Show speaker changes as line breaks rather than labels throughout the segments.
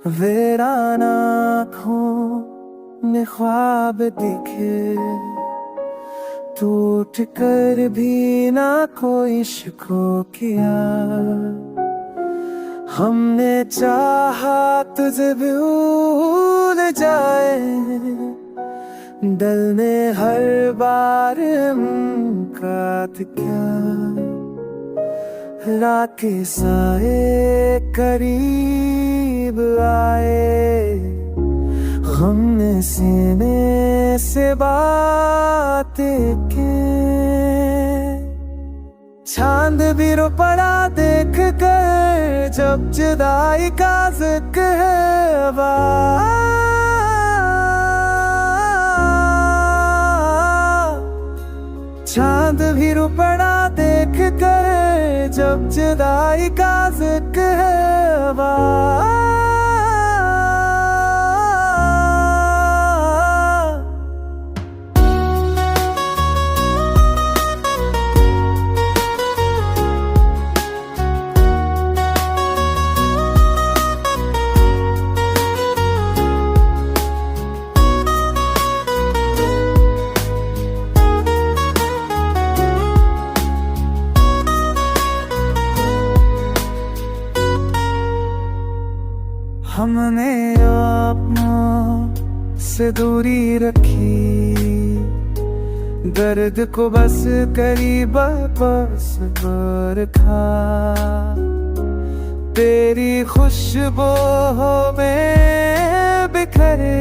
वीरान आँखों में ख्वाब दिखे, टूट कर भी ना कोई शिको किया। हमने चाहा तुझे भूल जाए, दिल ने हर बार मुमकात क्या। रात के साए करीब आए, हमने सीने से बातें की। चांद भी रो पड़ा देख कर, जब जुदाई का जिक्र है। चांद भी रो पड़ा देख कर, जब जुदाई का जिक्र है। हमने अपनों से दूरी रखी, दर्द को बस करीब बस पर खा। तेरी खुशबू में बिखरे,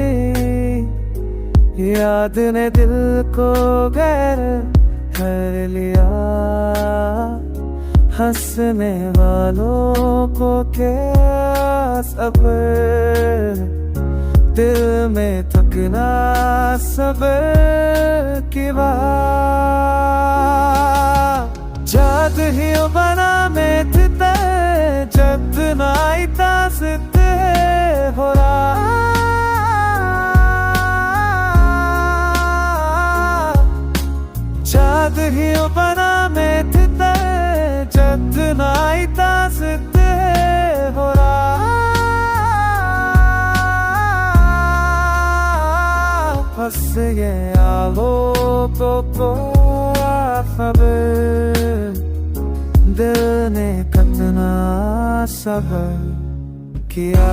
याद ने दिल को गैर कर लिया। हंसने वालों को क्या सब्र, दिल में थकना सब्र की बात। जद ही बना में थे जब नाई तासत हो रहा। जद ही बना में थे जब नाई तासत हो रहा। बस ये आलो तो खबर, दिल ने कितना सब्र किया।